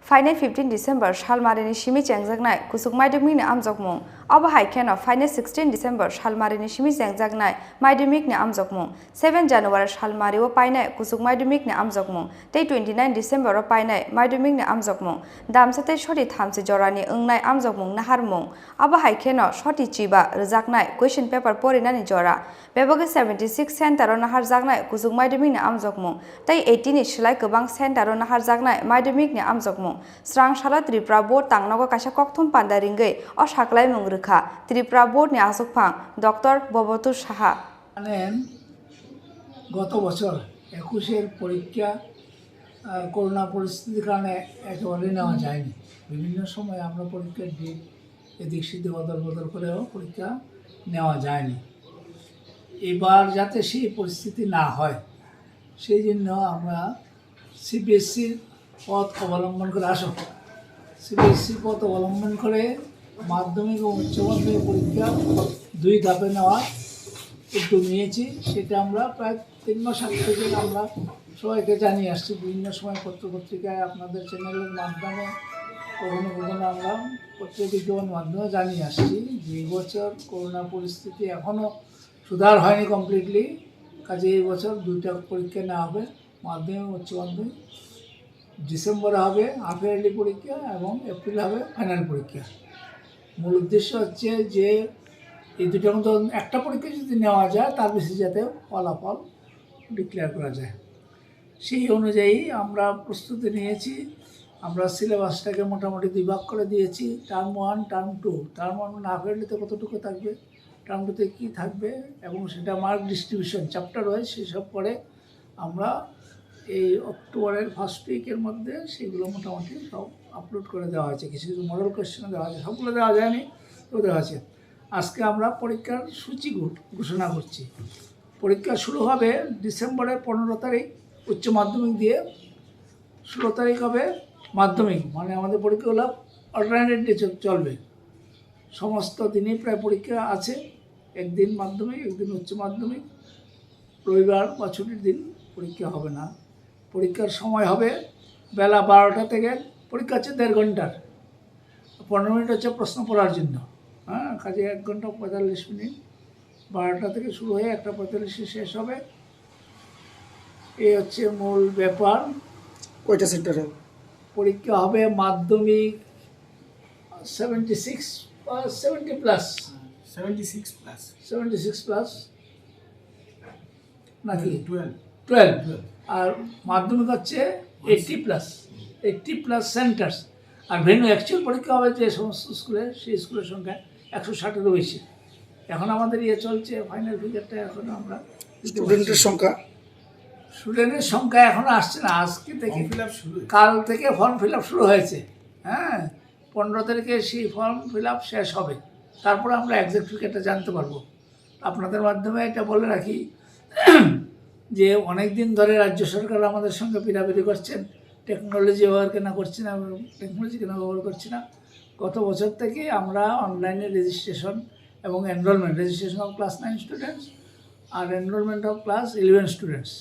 Final 15 December Salmari Simi Anjokmung Kwchuk Madhyamik Anjokmung Abo Haikeno Final 16 December Salmari Simi Anjokmung Madhyamik Anjokmung 7 January Salmari o Painai Kwchuk Madhyamik Anjokmung Day 29 December o Painai Madhyamik Anjokmung Damsate Shoti Thamsi Jorani Ungnai Anjokmung Naharmung Abo Haikeno Shoti Chiba Rjaknai Question Paper Porinani Jora Beboge 76 Center o Naharjaknai Kwchuk Madhyamik Anjokmung Day 18 Shlai Gobang Center o Naharjaknai Madhyamik Anjokmung Srang Shala Tripura board Tangnago Kasha Kokthum Pandaringai o Shaklai Mungruka Tripura board ni Asokpang Dr. Bobotu Saha গত বছর 21-এর পরীক্ষা corona পরিস্থিতির কারণে একেবারে নেওয়া যায়নি। বিভিন্ন সময় আমরা পরীক্ষার ডেট এদিক সেদিক বদল করেও পরীক্ষা নেওয়া যায়নি। এবার যাতে সেই পরিস্থিতি না হয় সেই জন্য আমরা সিবিএসসির পথ অবলম্বন করে সিবিএসসির পথ অবলম্বন করে মাধ্যমিক ও উচ্চ মাধ্যমিক পরীক্ষা 2 ধাপে নেওয়া উদ্যোগ নিয়েছি। সেটা আমরা প্রায় 3 মাস আগে থেকে আমরা সবাইকে জানিয়ে আসছি, বিভিন্ন সময় পত্রিকায় আপনাদের চ্যানেলের মাধ্যমে কখনো আমরা পত্রিকা বিজ্ঞাপনের মাধ্যমে জানিয়ে আসছি যে এই বছর করোনা পরিস্থিতি এখনও সুধার হয়নি কমপ্লিটলি। কাজে এই বছর 2টা পরীক্ষা নেওয়া হবে, মাধ্যমিক উচ্চ মাধ্যমিক। ডিসেম্বরে হবে হাফ ইয়ারলি পরীক্ষা এবং এপ্রিল হবে ফাইনাল পরীক্ষা। মূল উদ্দেশ্য হচ্ছে যে এই দুটোর মধ্যে একটা পরীক্ষা যদি নেওয়া যায় তার বেশি যাতে ফলাফল ডিক্লেয়ার করা যায়, সেই অনুযায়ী আমরা প্রস্তুতি নিয়েছি। আমরা সিলেবাসটাকে মোটামুটি 2 ভাগ করে দিয়েছি, টার্ম 1 টার্ম 2। টার্ম 1 হাফ ইয়ারলিতে কতটুকু থাকবে, টার্ম 2তে কী থাকবে এবং সেটা মার্ক ডিস্ট্রিবিউশন চ্যাপ্টার ওয়াইজ সেসব করে আমরা এই অক্টোবরের ফার্স্ট উইকের মধ্যে সেগুলো মোটামুটি সব আপলোড করে দেওয়া হয়েছে। কিছু কিছু মডেল কোয়েশ্চেন দেওয়া আছে, সবগুলো দেওয়া যায়নি, তো দেওয়া আছে। আজকে আমরা পরীক্ষার সূচি ঘোষণা করছি। পরীক্ষা শুরু হবে ডিসেম্বরের 15 তারিখ উচ্চ মাধ্যমিক দিয়ে, 16 তারিখ হবে মাধ্যমিক। মানে আমাদের পরীক্ষাগুলো অল্টারনেট ডে চলবে, সমস্ত দিনই প্রায় পরীক্ষা আছে। একদিন মাধ্যমিক, একদিন উচ্চ মাধ্যমিক, রবিবার বা ছুটির দিন পরীক্ষা হবে না। পরীক্ষার সময় হবে বেলা 12টা থেকে, পরীক্ষা হচ্ছে 1.5 ঘন্টার, 15 মিনিট হচ্ছে প্রশ্ন পড়ার জন্য। কাজে 1 ঘন্টা 45 মিনিট, 12টা থেকে শুরু হয়ে 1:45-এ শেষ হবে। এই হচ্ছে মূল ব্যাপার। কয়টা সেন্টার হবে? পরীক্ষা হবে মাধ্যমিক 70 প্লাস নাকি 12, আর মাধ্যমিক হচ্ছে 80 প্লাস সেন্টার্স। আর ভেন্যু অ্যাকচুয়াল পরীক্ষা হবে যে সমস্ত স্কুলে, সেই স্কুলের সংখ্যা 160-এরও বেশি। এখন আমাদের চলছে ফাইনাল ফিগারটা, এখন আমরা স্টুডেন্টের সংখ্যা এখনও আসছে না। আজকে থেকে কাল থেকে ফর্ম ফিল আপ শুরু হয়েছে। 15 তারিখে সেই ফর্ম ফিল আপ শেষ হবে, তারপরে আমরা এক্সাক্ট ফিগারটা জানতে পারবো। আপনাদের মাধ্যমে এটা বলে রাখি যে অনেক দিন ধরে রাজ্য সরকার আমাদের সঙ্গে পিরাপিরি করছেন, টেকনোলজি ব্যবহার কেন করছি না, টেকনোলজি কেন ব্যবহার করছি না। গত বছর থেকে আমরা অনলাইনে রেজিস্ট্রেশন এবং enrolment, registration of class 9 students আর এনরোলমেন্ট অফ ক্লাস 11 স্টুডেন্টস,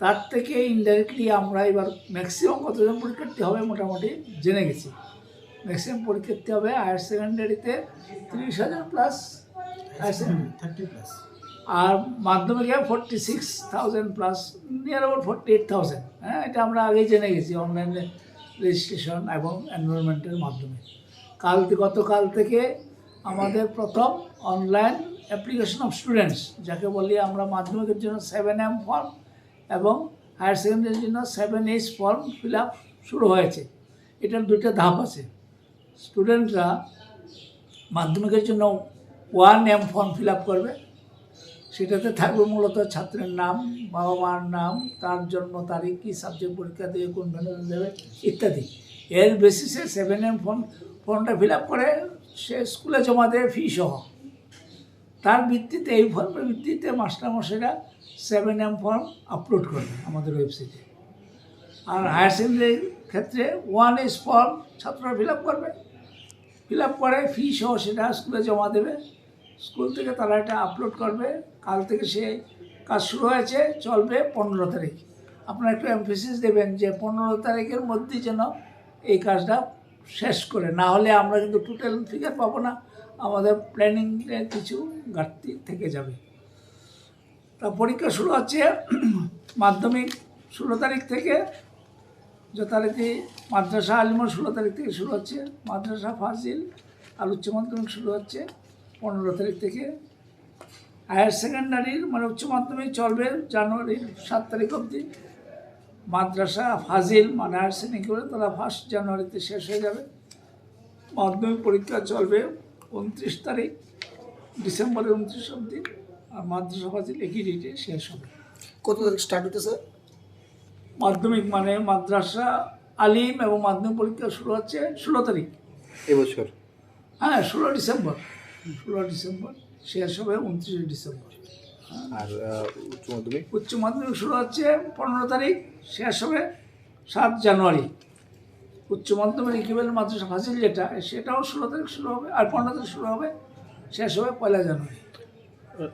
তার থেকে ইনডাইরেক্টলি আমরা এবার ম্যাক্সিমাম কতজন পরীক্ষার্থী হবে মোটামুটি জেনে গেছি। ম্যাক্সিমাম পরীক্ষার্থী হবে হায়ার সেকেন্ডারিতে 30,000 প্লাস, 30 প্লাস, আর মাধ্যমিকে 46,000 প্লাস, নিয়ার অ্যাবাউট 48,000। এটা আমরা আগেই জেনে গেছি অনলাইনে রেজিস্ট্রেশন এবং এনরোলমেন্টের মাধ্যমে। গতকাল থেকে আমাদের প্রথম অনলাইন অ্যাপ্লিকেশন অফ স্টুডেন্টস, যাকে বলি আমরা মাধ্যমিকের জন্য 7M ফর্ম এবং হায়ার সেকেন্ডারির জন্য 7H ফর্ম ফিল আপ শুরু হয়েছে। এটার 2টা ধাপ আছে। স্টুডেন্টরা মাধ্যমিকের জন্য 1M ফর্ম ফিল আপ করবে, সেটাতে থাকবে মূলত ছাত্রের নাম, বাবা মার নাম, তার জন্ম তারিখ, কী সাবজেক্ট পরীক্ষা দেবে, কোন ভ্যালু দেবে ইত্যাদি। এর বেসিসে 7M ফর্মটা ফিল আপ করে সে স্কুলে জমা দেবে ফি সহ। তার ভিত্তিতে, এই ফর্মের ভিত্তিতে মাস্টারমশাইরা 7M ফর্ম আপলোড করবে আমাদের ওয়েবসাইটে। আর হায়ার সেকেন্ডারির ক্ষেত্রে 1H ফর্ম ছাত্ররা ফিল আপ করবে, ফিল আপ করে ফি সহ সেটা স্কুলে জমা দেবে। স্কুল থেকে তারা এটা আপলোড করবে। কাল থেকে সে কাজ শুরু হয়েছে, চলবে 15 তারিখ। আপনারা একটু এমফেসিস দেবেন যে 15 তারিখের মধ্যে যেন এই কাজটা শেষ করে, না হলে আমরা কিন্তু টোটাল ফিগার পাবো না, আমাদের প্ল্যানিংয়ে কিছু ঘাটতি থেকে যাবে। তা পরীক্ষা শুরু হচ্ছে মাধ্যমিক 16 তারিখ থেকে, যথারীতি মাদ্রাসা আলিমর 16 তারিখ থেকে শুরু হচ্ছে, মাদ্রাসা ফাজিল আর উচ্চ মাধ্যমিক শুরু হচ্ছে 15 তারিখ থেকে। হায়ার সেকেন্ডারির মানে উচ্চ মাধ্যমিক চলবে জানুয়ারির 7 তারিখ অবধি, মাদ্রাসা ফাজিল মানে হায়ার সেকেন্ডারি করে তারা 1 জানুয়ারিতে শেষ হয়ে যাবে। মাধ্যমিক পরীক্ষা চলবে 29 তারিখ ডিসেম্বরের 29 অবধি, আর মাদ্রাসা ফাজিল একই ডেটে শেষ হবে। কত তারিখ স্টার্ট হতেছে? মাধ্যমিক মানে মাদ্রাসা আলিম এবং মাধ্যমিক পরীক্ষা শুরু হচ্ছে 16 তারিখ এবছর। হ্যাঁ 16 ডিসেম্বর, শেষ হবে 29 ডিসেম্বর। আর উচ্চ মাধ্যমিক শুরু হচ্ছে 15 তারিখ, শেষ হবে 7 জানুয়ারি। উচ্চ মাধ্যমিক ইকুইভ্যালেন্ট মাদ্রাসা ফাজিল যেটা, সেটাও 16 তারিখ শুরু হবে, আর 15 তারিখ শুরু হবে, শেষ হবে 1 জানুয়ারি।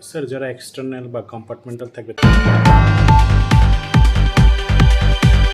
স্যার যারা এক্সটার্নাল বা কম্পার্টমেন্টাল থাকবে